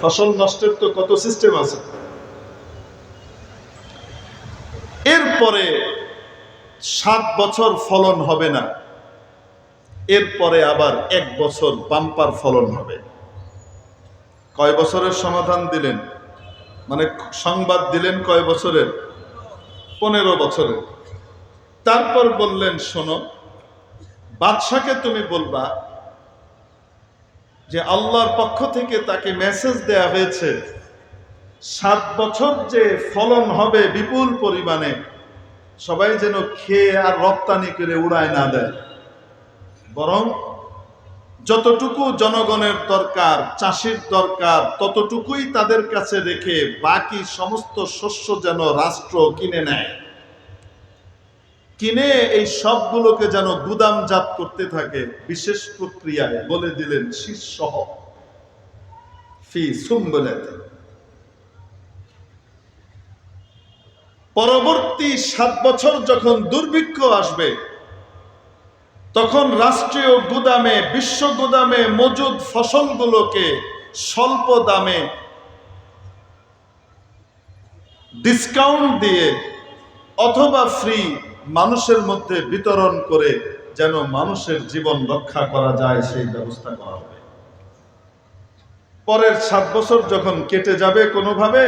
ফসল নষ্টের তো কত সিস্টেম আছে। এরপরে 7 বছর ফলন হবে না, এরপরে আবার 1 বছর বাম্পার ফলন হবে। কয় বছরের সমাধান দিলেন, মানে সংবাদ দিলেন কয় বছরের? 15 বছরের। তারপর বললেন, শোনো, বাদশাকে তুমি বলবা যে আল্লাহর পক্ষ থেকে তাকে মেসেজ দেয়া হয়েছে 7 বছর যে ফলন হবে বিপুল পরিমাণে, সবাই যেন খেয়ে আর রপ্তানি করে উড়ায় না দেয়, বরং যতটুকু জনগণের দরকার, চাষির দরকার, ততটুকুই তাদের কাছে রেখে বাকি সমস্ত শস্য যেন রাষ্ট্র কিনে নেয়, কিনে এই সবগুলোকে যেন গুদামজাত করতে থাকে বিশেষ প্রক্রিয়ায়। বলে দিলেন শীর্ষহ ফি সুম্বুলাতি। পরবর্তী 7 বছর যখন দুর্ভিক্ষ আসবে, তখন রাষ্ট্রীয় গুদামে, বিশ্ব গুদামে মজুদ ফসলগুলোকে স্বল্প দামে ডিসকাউন্ট দিয়ে অথবা ফ্রি মানুষের মধ্যে বিতরণ করে যেন মানুষের জীবন রক্ষা করা যায় সেই ব্যবস্থা করা হবে। পরের 7 বছর যখন কেটে যাবে কোনোভাবে,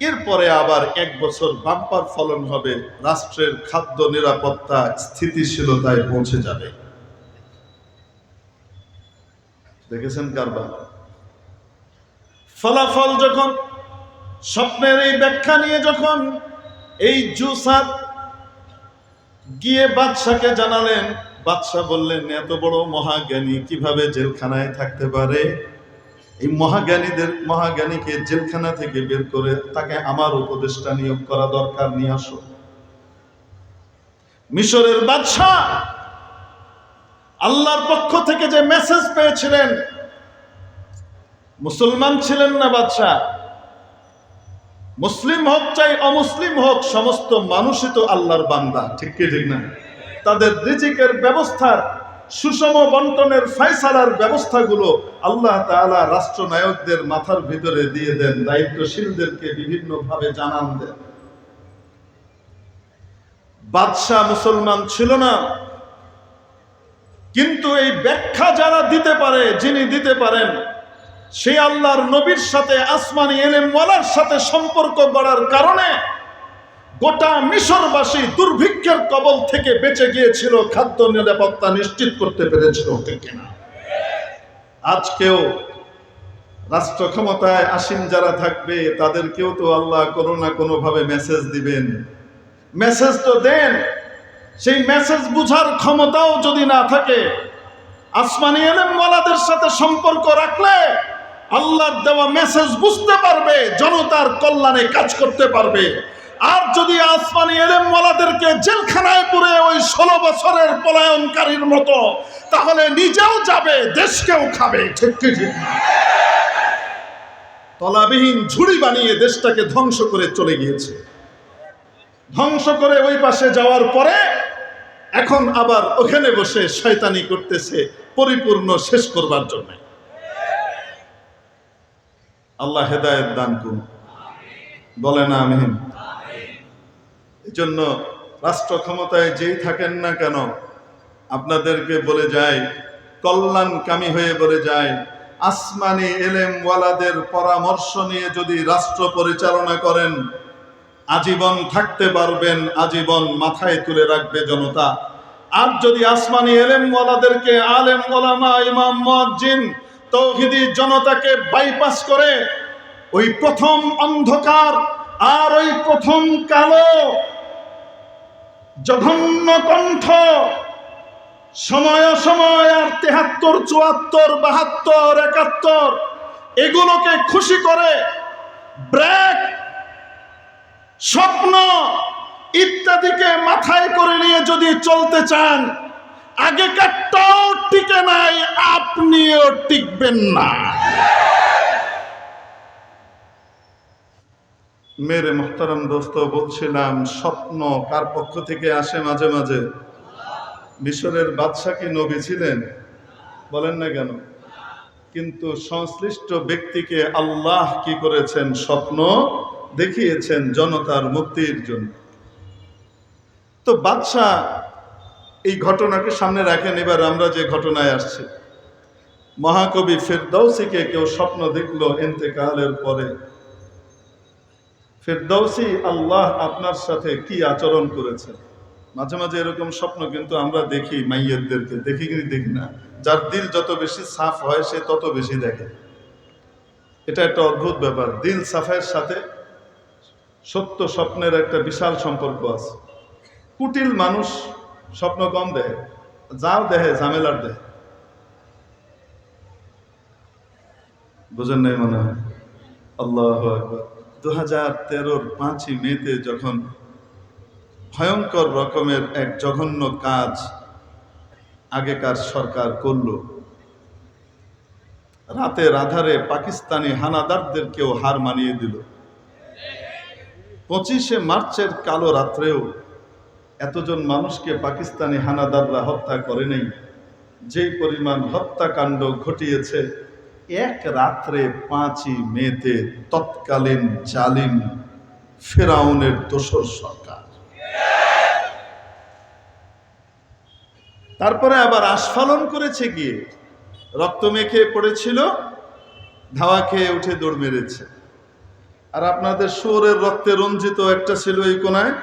এরপরে আবার 1 বছর বাম্পার ফলন হবে, রাষ্ট্রের খাদ্য নিরাপত্তা স্থিতিশীলতায় পৌঁছে যাবে। দেখেছেন কারবার? ফলাফল যখন, স্বপ্নের এই ব্যাখ্যা নিয়ে যখন এই জুসাদ গিয়ে বাদশাকে জানালেন, বাদশা বললেন, এত বড় মহাজ্ঞানী কিভাবে জেলখানায় থাকতে পারে? এই মহাজ্ঞানীকে জেলখানা থেকে বের করে তাকে আমার উপদেষ্টা নিয়োগ করা দরকার, নিয়ে আসো। মিশরের বাদশা আল্লাহর পক্ষ থেকে যে মেসেজ পেয়েছিলেন, মুসলমান ছিলেন না বাদশা, মুসলিম হোক চাই অমুসলিম হোক, সমস্ত মানুষই তো আল্লাহর বান্দা, ঠিক কি ঠিক না? তাদের রিজিকের ব্যবস্থার, সুষম বন্টনের ফয়সালার ব্যবস্থাগুলো আল্লাহ তাআলা রাষ্ট্রনায়কদের মাথার ভিতরে দিয়ে দেন, দায়িত্বশীলদেরকে বিভিন্নভাবে জানান দেন। বাদশাহ মুসলমান ছিল না, কিন্তু এই ব্যাখ্যা যারা দিতে পারে, যিনি দিতে পারেন, সেই আল্লাহর নবীর সাথে, আসমানি এলেমওয়ালার সাথে সম্পর্ক গড়ার কারণে গোটা মিশরবাসী দুর্ভিক্ষের কবল থেকে বেঁচে গিয়েছিল, খাদ্য নিরাপত্তা নিশ্চিত করতে পেরেছিল, ঠিক কিনা? আজকেও রাষ্ট্র ক্ষমতায় আসীন যারা থাকবে তাদেরকেও তো আল্লাহ কোনো না কোনো ভাবে মেসেজ দিবেন। মেসেজ তো দেন, সেই মেসেজ বুঝার ক্ষমতাও যদি না থাকে, আসমানি এলেমওয়ালাদের সাথে সম্পর্ক রাখলে আল্লাহর দেওয়া মেসেজ বুঝতে পারবে, জনতার কল্যাণে কাজ করতে পারবে। আর যদি আসমানি এলেমওয়ালাদেরকে জেলখানায় পুরে ওই 16 বছরের পলায়নকারীর মতো, তাহলে নিজেও যাবে, দেশকেও খাবে, ঠিক কি ঠিক না? তলাবিহীন ঝুড়ি বানিয়ে দেশটাকে ধ্বংস করে চলে গিয়েছে। ধ্বংস করে ওই পাশে যাওয়ার পরে এখন আবার ওখানে বসে শয়তানি করতেছে পরিপূর্ণ শেষ করবার জন্য। আল্লাহ হেদায়েত দান করুন, বলে না আমিন। এই জন্য রাষ্ট্র ক্ষমতায় যেই থাকেন না কেন, আপনাদেরকে বলে যায়, কল্যাণকামী হয়ে বলে যায়, আসমানি এলেমওয়ালাদের পরামর্শ নিয়ে যদি রাষ্ট্র পরিচালনা করেন, আজীবন থাকতে পারবেন, আজীবন মাথায় তুলে রাখবে জনতা। আর যদি আসমানি এলেমওয়ালাদেরকে, আলেম ওলামা, ইমাম, মুয়াজ্জিন, তৌহিদি জনতাকে বাইপাস করে ওই প্রথম অন্ধকার আর ওই প্রথম কালো জঘন্য কণ্ঠ সময় সময় আর 73, 74, 72, 71 এগুলোকে খুশি করে ব্রেক, স্বপ্ন ইত্যাদিকে মাথায় করে নিয়ে যদি চলতে চান, আগেকারটাও টিকে নাই, আপনিও টিকবেন না। মেরে মুহতারাম দোস্ত, বলছিলাম স্বপ্ন কার পক্ষ থেকে আসে মাঝে মাঝে? মিশরের বাদশা কি নবী ছিলেন? বলেন না কেন? কিন্তু সংশ্লিষ্ট ব্যক্তিকে আল্লাহ কি করেছেন? স্বপ্ন দেখিয়েছেন জনতার মুক্তির জন্য। তো বাদশাহ এই ঘটনাকে সামনে রাখেন। এবার আমরা যে ঘটনায় আসছি, মহাকবি ফেরদৌসিকে কেউ স্বপ্ন দেখলো ইন্তেকালের পরে। ফেরদৌসি, আল্লাহ আপনার সাথে কি আচরণ করেছেন? মাঝে মাঝে এরকম স্বপ্ন কিন্তু আমরা দেখি, মাইয়াতদেরকে দেখি কি দেখি না? যার দিল যত বেশি সাফ হয় সে তত বেশি দেখে। এটা একটা অদ্ভুত ব্যাপার। দিল সাফের সাথে সত্য স্বপ্নের একটা বিশাল সম্পর্ক আছে। কুটিল মানুষ স্বপ্ন কম দেয়, যাও দেহে ঝামেলার দেয়। বুঝেন নাই মনে হয়? আল্লাহু আকবার। 2013-র 5ই মেতে যখন ভয়ঙ্কর রকমের এক জঘন্য কাজ আগেকার সরকার করল, রাতের আধারে পাকিস্তানি হানাদারদেরকেও হার মানিয়ে দিল। 25শে মার্চের কালো রাত্রেও এতজন মানুষকে পাকিস্তানি হানাদাররা হত্যা করে নাই। যেই পরিমাণ হত্যাকাণ্ড ঘটিয়েছে এক রাত্রে 5ই মেতে তৎকালীন জালিম ফেরাউনের দোসর সরকার। তারপরে আবার আস্ফালন করেছে গিয়ে, রক্ত মেখে পড়েছিল, ধাওয়া খেয়ে উঠে দৌড় মেরেছে। আর আপনাদের শুয়োরের রক্তে রঞ্জিত একটা ছিল এই কোনায়,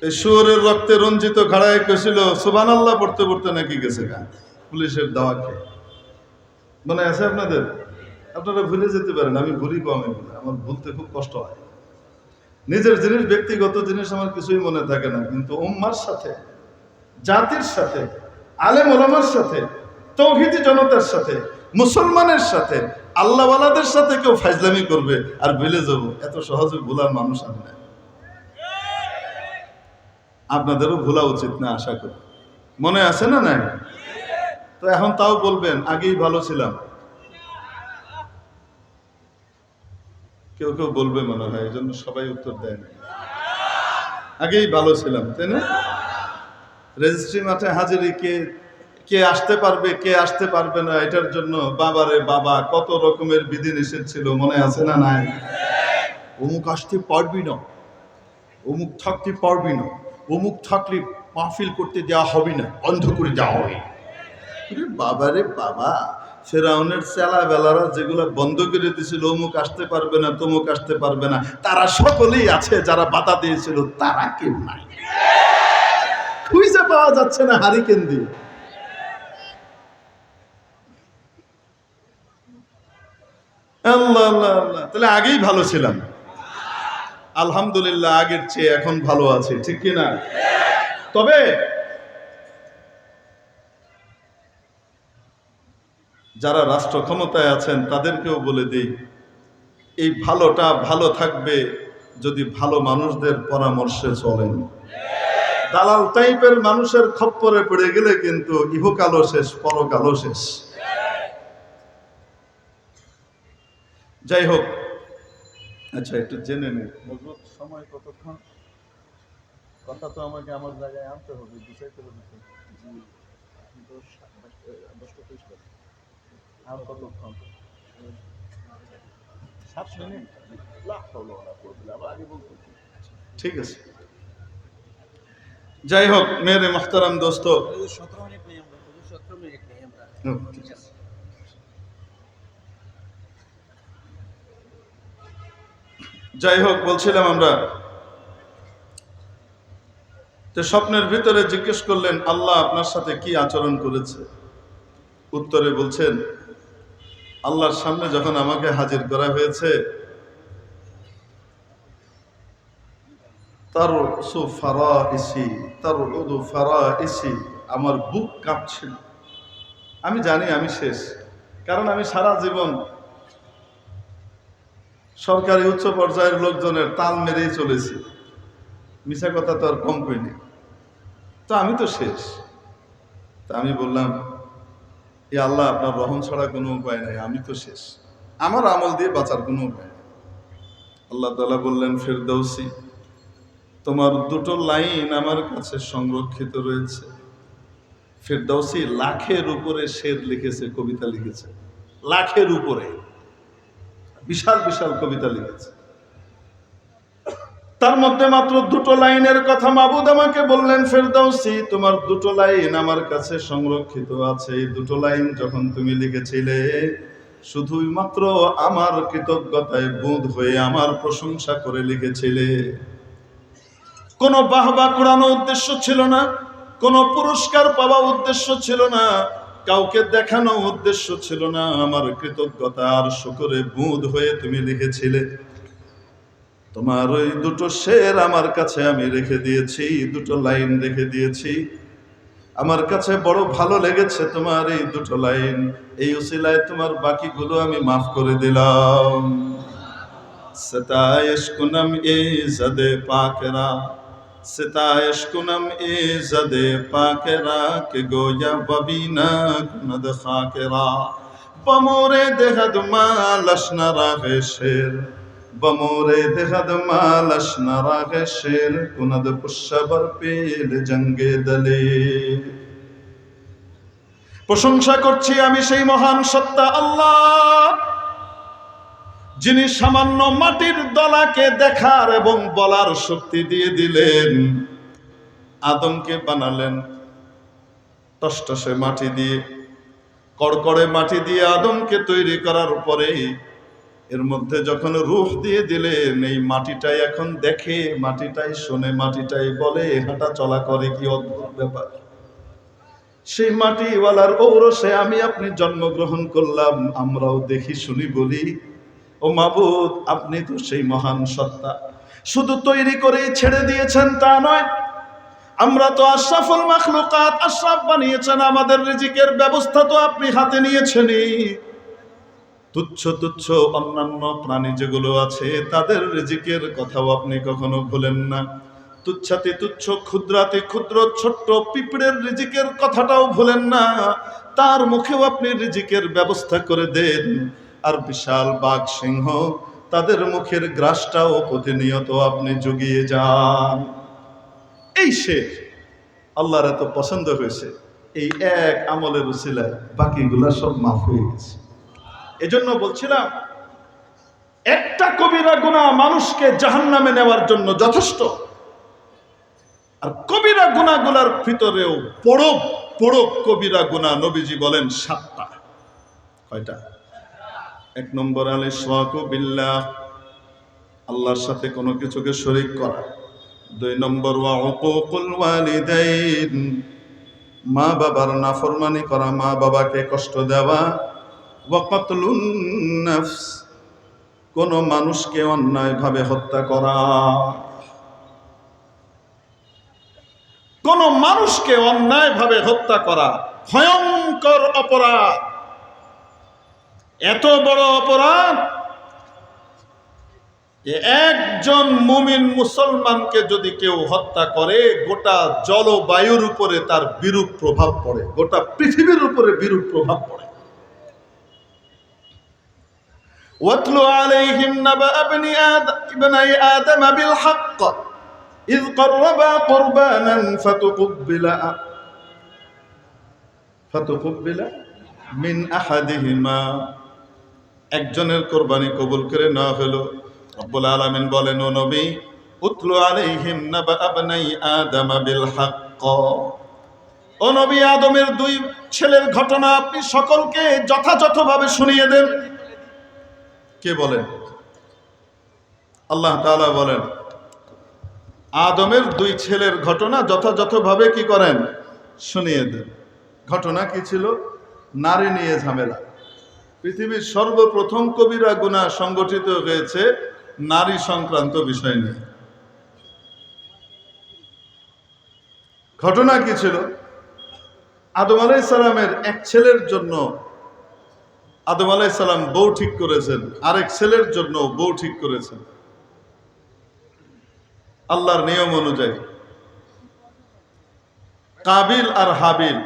এই শুয়োরের রক্তে রঞ্জিত ঘাড়ায় কেছিল সুবহানাল্লাহ পড়তে পড়তে নাকি গেছে গা পুলিশের ধাওয়া খেয়ে। মনে আছে আপনাদের? আপনারা ভুলে যেতে পারেন, আমি ভুলি কম, এগুলো আমার ভুলতে খুব কষ্ট হয়। নিজের জিনিস, ব্যক্তিগত জিনিস আমার কিছুই মনে থাকে না, কিন্তু উম্মার সাথে, জাতির সাথে, আলেম ওলামার সাথে, তৌহিদি জনতার সাথে, মুসলমানের সাথে, আল্লাহওয়ালাদের সাথে কেউ ফাইজলামি করবে আর ভুলে যাব, এত সহজে ভুলার মানুষ আমি না। আপনাদেরও ভোলা উচিত না আশা করি। মনে আছে না? নাই তো এখন তাও বলবেন আগেই ভালো ছিলাম। কেউ কেউ বলবে মনে হয়, এই জন্য সবাই উত্তর দেয় না। আগেই ভালো ছিলাম, তাই না? রেজিস্ট্রি মাঠে হাজিরি কে আসতে পারবে, কে আসতে পারবে না, এটার জন্য বাবারে বাবা কত রকমের বিধি নিষেধ ছিল, মনে আছে না? নাই অমুক আসতে পারবি না, অমুক থাকতে পারবি না, অমুক থাকলে মাহফিল করতে দেওয়া হবে না, বন্ধ করে দেওয়া হবে। বাবারে বাবা, ফেরাউনের চেলা বেলারা যেগুলো বন্ধ করে দিয়েছিল, অমুক আসতে পারবে না, তমুক আসতে পারবে না, তারা সকলেই আছে। যারা বাধা দিয়েছিল তারা কেউ নাই, খুঁজে পাওয়া যাচ্ছে না হারিকেন দিয়ে। আল্লাহ আল্লাহ আল্লাহ। তাহলে আগেই ভালো ছিলাম, আলহামদুলিল্লাহ, আগের চেয়ে এখন ভালো আছে, ঠিক কিনা? তবে যারা রাষ্ট্র ক্ষমতায় আছেন তাদেরকেও বলে দিই, এই ভালোটা ভালো থাকবে যদি ভালো মানুষদের পরামর্শে চলেন। দালাল টাইপের মানুষের খপ্পরে পড়ে গেলে কিন্তু ইহকালও শেষ, পরকালও শেষ। যাই হোক, আচ্ছা একটু জেনে নিন সময় কতক্ষণ, কথা তো আমাকে আমার জায়গায় আনতে হবে, বুঝাইতে হবে। আর কতক্ষণ? 7 মিনিট। ঠিক আছে, যাই হোক মেরে মুহতারাম দোস্ত, যাই হোক বলছিলাম আমরা যে স্বপ্নের ভিতরে জিজ্ঞেস করলেন আল্লাহ আপনার সাথে কি আচরণ করেছে। উত্তরে বলছেন, আল্লাহর সামনে যখন আমাকে হাজির করা হয়েছে, আমার বুক কাঁপছিল। আমি জানি আমি শেষ, কারণ আমি সারা জীবন সরকারি উচ্চ পর্যায়ের লোকজনের তাল মেরেই চলেছি, মিছা কথা তো আর কম করিনি। তো আমি তো শেষ। তা আমি বললাম, এ আল্লাহ, আপনার রহম ছাড়া কোনো উপায় নাই, আমি তো শেষ, আমার আমল দিয়ে বাঁচার কোনো উপায় নেই। আল্লাহ তাআলা বললেন, ফেরদৌসি, তোমার 2টো লাইন আমার কাছে সংরক্ষিত রয়েছে। ফেরদাউসী লাখের উপরে শের লিখেছে, কবিতা লিখেছে, লাখের উপরে বিশাল বিশাল কবিতা লিখেছে। তার মধ্যে মাত্র দুটো লাইনের কথা মাবুদ আমাকে বললেন, ফেরদাউসী তোমার দুটো লাইন আমার কাছে সংরক্ষিত আছে। এই দুটো লাইন যখন তুমি লিখেছিলে, শুধুই মাত্র আমার কৃতজ্ঞতায় বুঁদ হয়ে আমার প্রশংসা করে লিখেছিলে। কোনো বাহবা কুড়ানো উদ্দেশ্য ছিল না, কোনো পুরস্কার পাওয়া উদ্দেশ্য ছিল না, কাউকে দেখানো উদ্দেশ্য ছিল না। আমার কৃতজ্ঞতা আর শুকরে বুঁদ হয়ে তুমি লিখেছিলে। তোমার ওই দুটো শের আমার কাছে আমি রেখে দিয়েছি, দুটো লাইন রেখে দিয়েছি। আমার কাছে বড় ভালো লেগেছে তোমার এই দুটো লাইন। এই উসিলায় তোমার বাকিগুলো আমি মাফ করে দিলাম। সতায়েশ কুনম ইজাদে পাকেরা, সতায়েশ কুনম ইজাদে পাকেরা, কে গোয়া ববিনা কুনদ খাকেরা, বমোরে দেহদ মালশ না রাগে শের, বমোরে দেহদ মালশ না রাগে শের, কুনদ পুষ্যবর পেল জঙ্গে দলে। প্রশংসা করছি আমি সেই মহান সত্তা আল্লাহ, যিনি সামান্য মাটির দলাকে দেখার এবং বলার শক্তি দিয়ে দিলেন। আদমকে বানালেন টসটসে মাটি দিয়ে, কড়কড়ে মাটি দিয়ে আদমকে তৈরি করার পরে এর মধ্যে যখন রূহ দিয়ে দিলেন, এই মাটিটাই এখন দেখে, মাটিটাই শোনে, মাটিটাই বলে, হাঁটা চলা করে। কি অদ্ভুত ব্যাপার! সেই মাটিওয়ালার ঔরসে আমি আপনি জন্মগ্রহণ করলাম, আমরাও দেখি শুনি বলি, ও মাবুদ আপনি তো সেই মহান সত্তা। শুধু তৈরি করেই ছেড়ে দিয়েছেন তা নয়, আমরা তো আশরাফুল মাখলুকাত, আশরাফ বানিয়েছেন। আমাদের রিজিকের ব্যবস্থা তো আপনি হাতে নিয়েছেনই। তুচ্ছ তুচ্ছ অন্যান্য প্রাণী যেগুলো আছে, তাদের রিজিকের কথাও আপনি কখনো ভুলেন না। তুচ্ছাতি তুচ্ছ, ক্ষুদ্রাতি ক্ষুদ্র ছোট্ট পিঁপড়ের রিজিকের কথাটাও ভুলেন না, তার মুখেও আপনি রিজিকের ব্যবস্থা করে দেন। আর বিশাল বাঘ সিংহ, তাদের মুখের গ্রাসটাও প্রতিনিয়ত আপনি জুগিয়ে যান। এই শের আল্লাহর এত পছন্দ হয়েছে, এই এক আমলের উসিলায় বাকিগুলা সব মাফ হয়ে গেছে। এজন্য বলছিলাম, একটা কবিরা গুনাহ মানুষকে জাহান্নামে নেওয়ার জন্য যথেষ্ট। আর কবিরা গুনাহগুলোর ভিতরেও বড় বড় কবিরা গুনাহ নবীজি বলেন 7টা। কয়টা? 1 নম্বর আল ইশরাকু বিল্লাহ, আল্লাহর সাথে কোনো কিছুকে শরীক করা। 2 নম্বর ওয়া উকুকুল ওয়ালিদাইন, মা বাবার নাফরমানি করা, মা বাবাকে কষ্ট দেওয়া। ওয়া কাতলুন নাফস, কোন মানুষকে অন্যায়ভাবে হত্যা করা। কোন মানুষকে অন্যায়ভাবে হত্যা করা ভয়ঙ্কর অপরাধ। এত বড় অপরাধ, একজন মুমিন মুসলমানকে যদি কেউ হত্যা করে, গোটা জলবায়ুর উপরে তার বিরূপ প্রভাব পড়ে, গোটা পৃথিবীর উপরে বিরূপ প্রভাব পড়ে। ওয়াতলু আলাইহিম নাবা ইবনাই আদম বিল হক ইয ক্বাররাবা কুরবানান ফাতুকুব্বিলা মিন আহাদিহিমা, একজনের কোরবানি কবুল করে নেওয়া হলো। রব্বুল আলামিন বলেন, ও নবী, উতলু আলাইহিম নাবা ইবনাই আদম বিল হক, ও নবী আদমের 2 ছেলের ঘটনা আপনি সকলকে যথাযথভাবে শুনিয়ে দেন। কে বলেন? আল্লাহ তাআলা বলেন, আদমের 2 ছেলের ঘটনা যথাযথভাবে কি করেন? শুনিয়ে দেন। ঘটনা কি ছিল? নারী নিয়ে ঝামেলা। পৃথিবীর সর্বপ্রথম কবিরা গুনাহ সংগঠিত হয়েছে নারী সংক্রান্ত বিষয় নিয়ে। ঘটনা কি ছিল? আদম আলাইহিস সালামের এক ছেলের জন্য আদম আলাইহিস সালাম বউ ঠিক করেছেন, আরেক ছেলের জন্য বউ ঠিক করেছেন আল্লাহর নিয়ম অনুযায়ী। কাবিল আর হাবিল,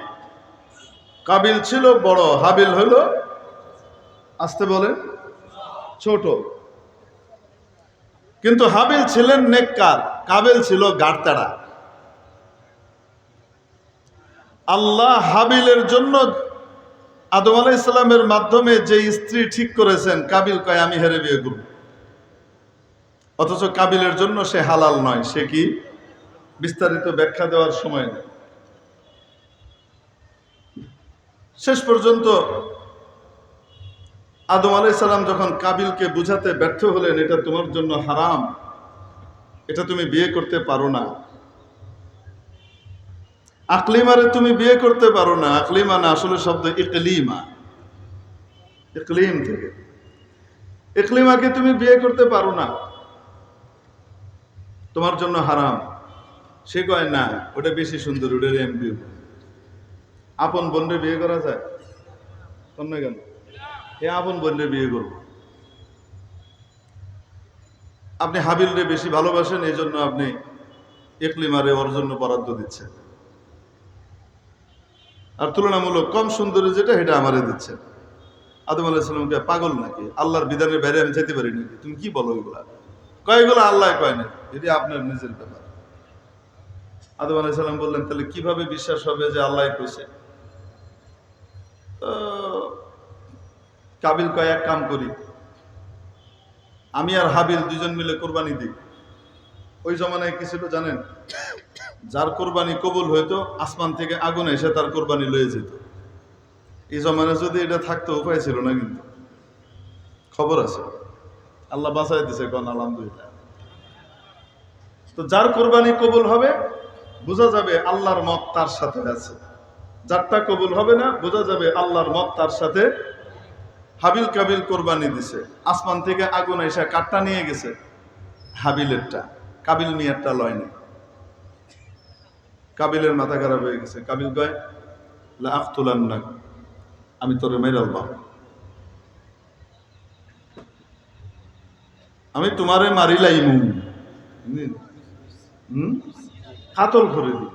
কাবিল ছিল বড়, হাবিল হলো, আসতে বলেন, ছোট। কিন্তু হাবিল ছিলেন নেককার, কাবিল ছিল গাড়তাড়া। আল্লাহ হাবিলের জন্য আদম আলাইহিস সালামের মাধ্যমে যে স্ত্রী ঠিক করেছেন, কাবিল কয় আমি হেরে বিয়ে করব। অথচ কাবিলের জন্য সে হালাল নয়। সে কি? বিস্তারিত ব্যাখ্যা দেওয়ার সময় নেই। শেষ পর্যন্ত আদম আলাইহিস সালাম যখন কাবিলকে বুঝাতে ব্যর্থ হলেন, এটা তোমার জন্য হারাম, এটা তুমি বিয়ে করতে পারো না, আকলিমারে তুমি বিয়ে করতে পারো না। আকলিমা না, আসলে শব্দ ইকলিমা, ইকলিম থেকে। ইকলিমাকে তুমি বিয়ে করতে পারো না, তোমার জন্য হারাম। সে কয় না, ওটা বেশি সুন্দর, ওটার এমপি। আপন বোনরে বিয়ে করা যায়? কেন? এ আপন বোনরে বিয়ে করবো। আপনি হাবিলরে বেশি ভালোবাসেন, এই জন্য আপনি ইকলিমারে ওর জন্য বরাদ্দ দিচ্ছেন, আর তুলনামূলক কম সুন্দরী যেটা সেটা আমারে দিচ্ছেন। আদম আলাইহিস সালামকে পাগল নাকি? আল্লাহর বিধানের বাইরে আমি যেতে পারি নাকি? তুমি কি বলো এগুলা? কয়গুলো আল্লাহ কয় না, এটি আপনার নিজের ব্যাপার। আদম আলাইহিস সালাম বললেন, তাহলে কিভাবে বিশ্বাস হবে যে আল্লাহ কইছে? কাবিল কয়, এক কাম করি, আমি আর হাবিল দুজন মিলে কোরবানি দিই। ওই জমানায় কি ছিল জানেন? যার কোরবানি কবুল হইতো, আসমান থেকে আগুন এসে তার কোরবানি লয়ে যেত। এই জমানায় যদি এটা থাকতো, উপায় ছিল না, কিন্তু খবর আছে, আল্লাহ বাঁচাই দিছে, কোন আলহামদুলিল্লাহ। তো যার কোরবানি কবুল হবে, বোঝা যাবে আল্লাহর মত তার সাথে আছে। যারটা কবুল হবে না, বোঝা যাবে আল্লাহর মত তার সাথে। হাবিল কাবিল কোরবানি দিছে, আসমান থেকে আগুন এসে কাঠটা নিয়ে গেছে, হাবিলেরটা, কাবিল মিয়ারটা লয়নি। কাবিলের মাথা খারাপ হয়ে গেছে। কাবিল কয়, লা আখতুলান্নাক, আমি তোরে মেরালবা, আমি তোমারে মারিলাইমু, কাতল করে দিই।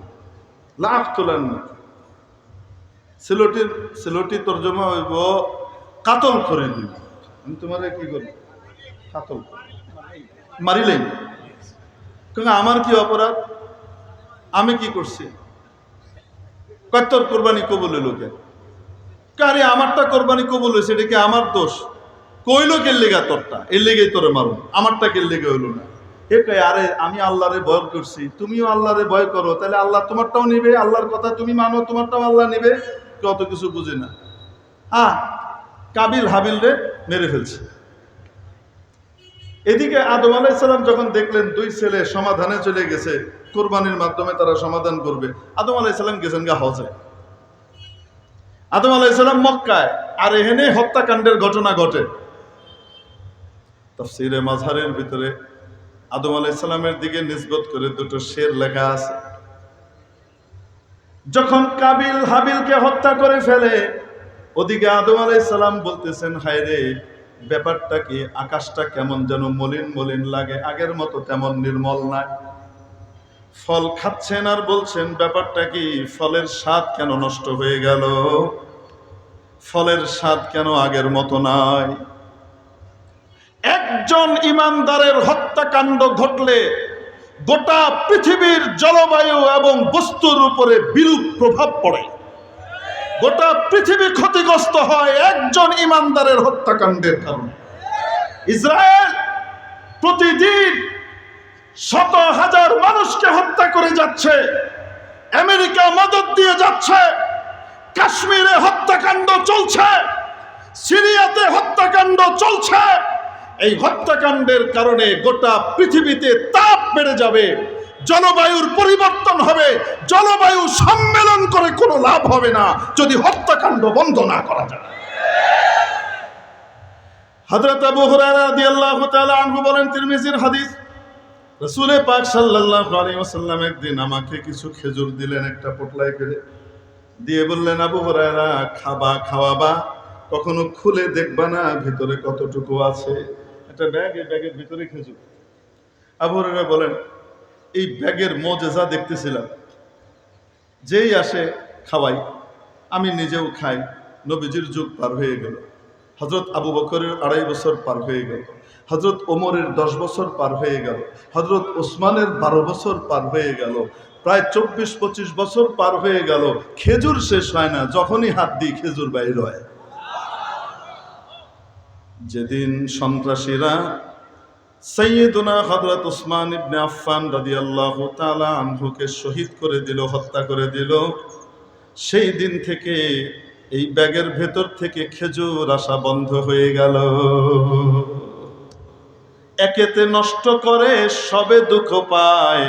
লা আখতুলান্নাক, সিলোটি তর্জমা হইব কাতল করে দিই। আমি তোমারে কি করব? কাতল, মারিলাইম। কারণ আমার কি অপরাধ? আমি কি করছি? তোর কোরবানি কবুল হইল কেন? আরে আমারটা কোরবানি কবুল হয়েছে, এটা কি আমার দোষ? কইল কে লেগা তোরটা, এর লেগেই তোরে মারো, আমারটা কে লেগে হইল না। এ কয়, আরে আমি আল্লাহরে ভয় করছি, তুমিও আল্লাহরে ভয় করো, তাহলে আল্লাহ তোমারটাও নিবে, আল্লাহর কথা তুমি মানো, তোমারটাও আল্লাহ নিবে। কত কিছু বুঝে না। কাবিল হাবিল রে মেরে ফেলছে। এদিকে আদম আলাইহিস সালাম যখন দেখলেন দুই ছেলে সমাধানে চলে গেছে, কোরবানির মাধ্যমে তারা সমাধান করবে, আদম আলাইহিস সালাম গেছেন গা হজে। আদম আলাইহিস সালাম মক্কায়, আর এখানে হত্যাকাণ্ডের ঘটনা ঘটে। তাফসীরে মাযহারের ভিতরে আদম আলাইহিস সালামের দিকে নিসবত করে দুটো শের লেখা আছে। যখন কাবিল হাবিলকে হত্যা করে ফেলে, ওদিকে আদম আলাইহিস সালাম বলতেছেন, হায় রে, ব্যাপারটা কি? আকাশটা কেমন যেন মলিন মলিন লাগে, আগের মতো তেমন নির্মল নাই। ফল খাচ্ছেন আর বলছেন, ব্যাপারটা কি? ফলের স্বাদ কেন নষ্ট হয়ে গেল? ফলের স্বাদ কেন আগের মতো নাই? একজন ইমানদারের হত্যাকাণ্ড ঘটলে গোটা পৃথিবীর জলবায়ু এবং বস্তুর উপরে বিরূপ প্রভাব পড়ে। গোটা পৃথিবী ক্ষতিগ্রস্ত হয় একজন ইমানদারের হত্যাকাণ্ডের কারণে। ইসরায়েল প্রতিদিন শত হাজার মানুষকে হত্যা করে যাচ্ছে, আমেরিকা মদদ দিয়ে যাচ্ছে, কাশ্মীরে হত্যাকাণ্ড চলছে, সিরিয়াতে হত্যাকাণ্ড চলছে। এই হত্যাকাণ্ডের কারণে গোটা পৃথিবীতে তাপ বেড়ে যাবে, জলবায়ুর পরিবর্তন হবে। জলবায়ু সম্মেলন করে কোনো লাভ হবে না যদি হত্যাকাণ্ড বন্ধ না করা যায়। হযরত আবু হুরায়রা রাদিয়াল্লাহু তাআলা আনহু বলেন, তিরমিজির হাদিস, রাসূল পাক সাল্লাল্লাহু আলাইহি ওয়াসাল্লাম একদিন আমাকে কিছু খেজুর দিলেন, একটা পোটলায় করে দিয়ে বললেন, আবু হুরায়রা, খাবা খাওয়াবা, কখনো খুলে দেখবা না ভিতরে কতটুকু আছে। একটা ব্যাগ, এই ব্যাগের ভিতরে খেজুর। আবু হুরায়রা বলেন, এই ব্যাগের মুজিজা দেখতেছিলাম, যেই আসে খাওয়াই, আমি নিজেও খাই। নবীজির যুগ পার হয়ে গেল, হযরত আবু বকরের 2.5 বছর পার হয়ে গেল, হজরত ওমরের 10 বছর পার হয়ে গেল, হজরত ওসমানের 12 বছর পার হয়ে গেল, প্রায় 24-25 বছর পার হয়ে গেল, খেজুর শেষ হয় না, যখনই হাত দিই খেজুর বাইর হয়। যেদিন সন্ত্রাসীরা সাইয়্যিদুনা হযরত ওসমান ইবনে আফফান রাদিয়াল্লাহু তাআলা আনহুকে শহীদ করে দিল, হত্যা করে দিল, সেই দিন থেকে এই ব্যাগের ভেতর থেকে খেজুর আসা বন্ধ হয়ে গেল। একেতে নষ্ট করে সবে দুঃখ পায়,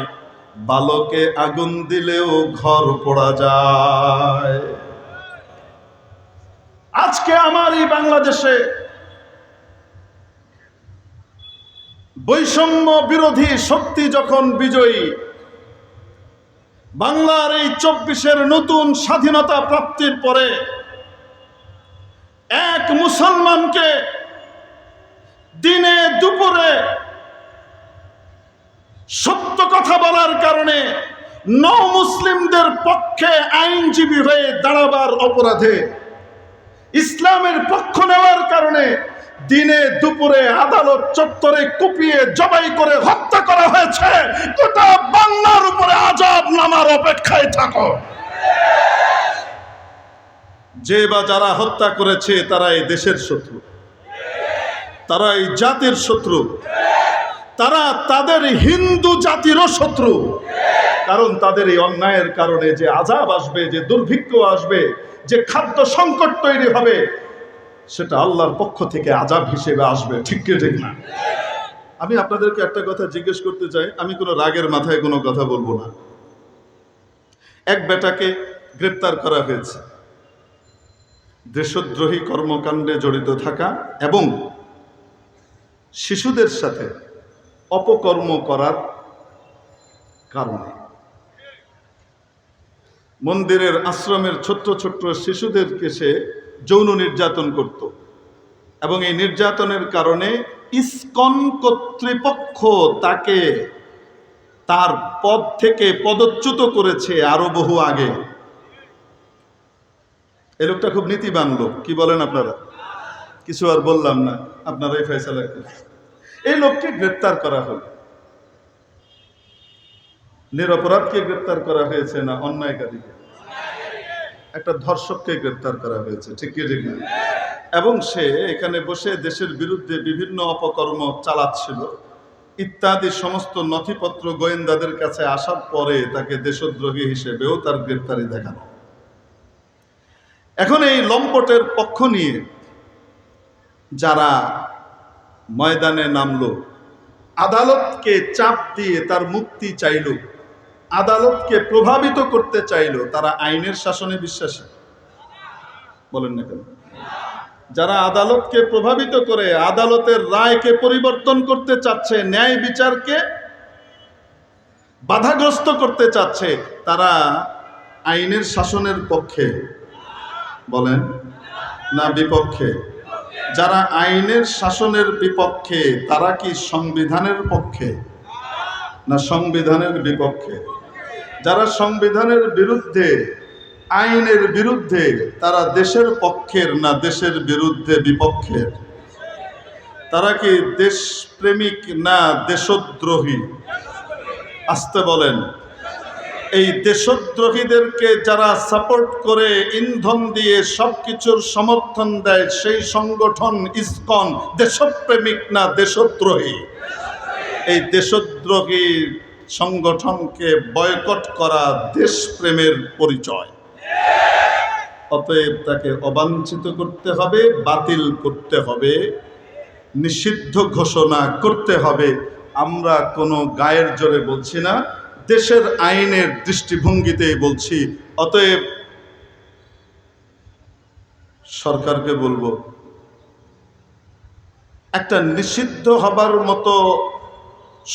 বালকে আগুন দিলেও ঘর পোড়া যায়। আজকে আমার এই বাংলাদেশে বৈষম্য বিরোধী শক্তি যখন বিজয়ী, বাংলার এই 24-এর নতুন স্বাধীনতা প্রাপ্তির পরে এক মুসলমানকে দিনে দুপুরে সত্য কথা বলার কারণে মুসলিমদের পক্ষে আইনজীবী হয়ে দাঁড়াবার অপরাধে, ইসলামের পক্ষ নেওয়ার কারণে দিনে দুপুরে আদালত চত্বরে কুপিয়ে জবাই করে হত্যা করা হয়েছে। গোটা বাংলার উপরে আযাব নামার অপেক্ষায় থাকো। যে বা যারা হত্যা করেছে তারা এই দেশের শত্রু, তারা এই জাতির শত্রু, তারা তাদের হিন্দু জাতিরও শত্রু। কারণ তাদের এই অন্যায়ের কারণে যে আযাব আসবে, যে দুর্ভিক্ষ আসবে, যে খাদ্য সংকট তৈরি হবে, সেটা আল্লাহর পক্ষ থেকে আযাব হিসেবে আসবে। ঠিক কি ঠিক না? আমি আপনাদেরকে একটা কথা জিজ্ঞেস করতে চাই, আমি কোনো রাগের মাথায় কোনো কথা বলবো না। এক বেটাকে গ্রেপ্তার করা হয়েছে দেশদ্রোহী কর্মকাণ্ডে জড়িত থাকা এবং শিশুদের সাথে অপকর্ম করার কারণে। মন্দিরের আশ্রমের ছোট্ট ছোট্ট শিশুদেরকে সে যৌন নির্যাতন করত এবং এই নির্যাতনের কারণে ইসকন কর্তৃপক্ষ তাকে তার পদ থেকে পদচ্যুত করেছে আরো বহু আগে। এই লোকটা খুব নীতিবান লোক, কি বলেন আপনারা? কিছু আর বললাম না, আপনারাই ফয়সালা করেন। এই লোককে গ্রেপ্তার করা হলো। নিরপরাধকে গ্রেপ্তার করা হয়েছে না অন্যায়কারীকে? একটা ধর্ষককে গ্রেপ্তার করা হয়েছে। ঠিক কি ঠিক না? এবং সে এখানে বসে দেশের বিরুদ্ধে বিভিন্ন অপকর্ম চালাচ্ছিল ইত্যাদি সমস্ত নথিপত্র গোয়েন্দাদের কাছে আসার পরে তাকে দেশদ্রোহী হিসেবেও তার গ্রেপ্তারি দেখানো। এখন এই লম্পটের পক্ষ নিয়ে যারা ময়দানে নামলো, আদালতকে চাপ দিয়ে তার মুক্তি চাইল, আদালতকে প্রভাবিত করতে চাইল, তারা আইনের শাসনে বিশ্বাসী? বলেন না কেন? যারা আদালতকে প্রভাবিত করে আদালতের রায়কে পরিবর্তন করতে চাচ্ছে, ন্যায় বিচারকে বাধাগ্রস্ত করতে চাচ্ছে, তারা আইনের শাসনের পক্ষে বলেন না বিপক্ষে? যারা আইনের শাসনের বিপক্ষে তারা কি সংবিধানের পক্ষে না সংবিধানের বিপক্ষে? যারা সংবিধানের বিরুদ্ধে, আইনের বিরুদ্ধে, তারা দেশের পক্ষের না দেশের বিরুদ্ধে বিপক্ষের? তারা কি দেশপ্রেমিক না দেশদ্রোহী? আসতে বলেন। এই দেশদ্রোহীদেরকে যারা সাপোর্ট করে, ইন্ধন দিয়ে সবকিছুর সমর্থন দেয়, সেই সংগঠন ইসকন দেশপ্রেমিক না দেশদ্রোহী? এই দেশদ্রোহী সংগঠনকে বয়কট করা দেশপ্রেমের পরিচয়। অতএব তাকে অবাঞ্ছিত করতে হবে, বাতিল করতে হবে, নিষিদ্ধ ঘোষণা করতে হবে। আমরা কোনো গায়ের জোরে বলছি না, দেশের আইনের দৃষ্টিভঙ্গিতেই বলছি। অতএব সরকারকে বলবো, একটা নিষিদ্ধ হবার মতো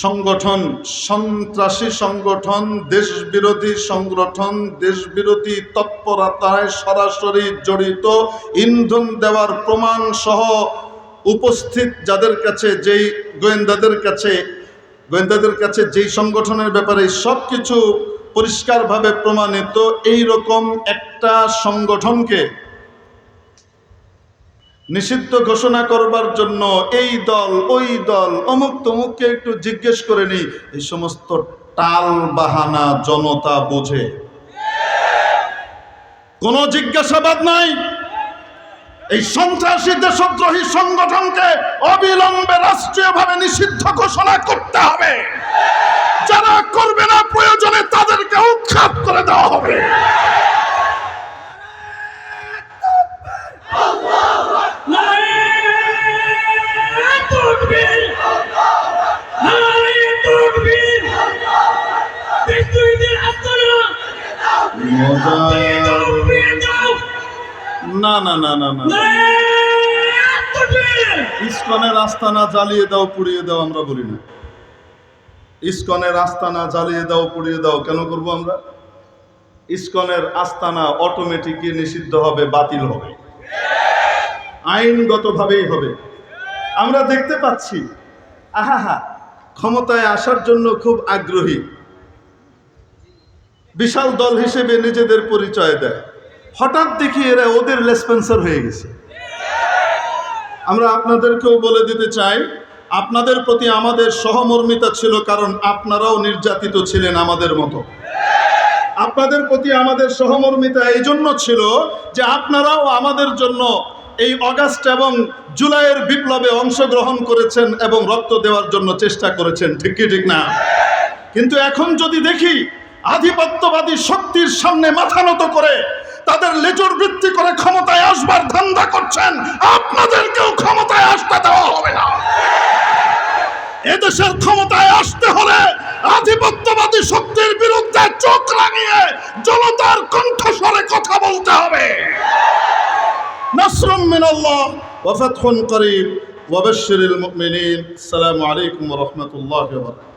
সংগঠন, সন্ত্রাসী সংগঠন, দেশবিরোধী সংগঠন, দেশবিরোধী তৎপরতায় সরাসরি জড়িত, ইন্ধন দেওয়ার প্রমাণ সহ উপস্থিত যাদের কাছে, যেই গোয়েন্দাদের কাছে যেই সংগঠনের ব্যাপারে সব কিছু পরিষ্কারভাবে প্রমাণিত, এই রকম একটা সংগঠনকে নিষিদ্ধ ঘোষণা করবার জন্য এই দল ওই দল অমুক তমুককে একটু জিজ্ঞেস করে নি, এই সমস্ত টাল বাহানা জনতা বোঝে, কোনো জিজ্ঞাসাবাদ নাই। এই সন্ত্রাসী দেশদ্রোহী সংগঠনকে অবিলম্বে রাষ্ট্রীয়ভাবে নিষিদ্ধ ঘোষণা করতে হবে। যারা করবে না প্রয়োজনে তাদেরকে উৎখাত করে দেওয়া হবে। না না না না না, ইসকনের আস্তানা জ্বালিয়ে দাও পুড়িয়ে দাও আমরা বলি না। ইসকনের আস্তানা জ্বালিয়ে দাও পুড়িয়ে দাও কেন করব আমরা? ইসকনের আস্তানা অটোমেটিকলি নিষিদ্ধ হবে, বাতিল হবে, আইনগতভাবেই হবে। আমরা দেখতে পাচ্ছি আহা ক্ষমতায় আসার জন্য খুব আগ্রহী, বিশাল দল হিসেবে নিজেদের পরিচয় দেয়, হঠাৎ দেখি এরা ওদের লেসপেন্সার হয়ে গেছে। আমরা আপনাদেরকেও বলে দিতে চাই, আপনাদের প্রতি আমাদের সহমর্মিতা ছিল, কারণ আপনারাও নির্যাতিত ছিলেন আমাদের মতো। আপনাদের প্রতি আমাদের সহমর্মিতা এই জন্য ছিল যে আপনারাও আমাদের জন্য এই অগাস্ট এবং জুলাইয়ের বিপ্লবে অংশগ্রহণ করেছেন এবং রক্ত দেওয়ার জন্য চেষ্টা করেছেন, ঠিক কি ঠিক না? কিন্তু এখন যদি দেখি আধিপত্যবাদী শক্তির সামনে মাথা নত করে তাদের লেজুর বৃত্তি করে ক্ষমতায় আসবার ধান্দা করছেন, আপনাদেরকেও ক্ষমতায় আসতে দেওয়া হবে না। এদেশের ক্ষমতায় আসতে হলে আধিপত্যবাদী শক্তির বিরুদ্ধে চোখ লাগিয়ে জনতার কণ্ঠস্বরে কথা বলতে হবে। নাসরুম মিনাল্লাহ ওয়া ফাতহুন করিব ওয়া বাশশিরিল মুমিনিন। আসসালামু আলাইকুম ওয়া রাহমাতুল্লাহি ওয়া বারাকাতুহু।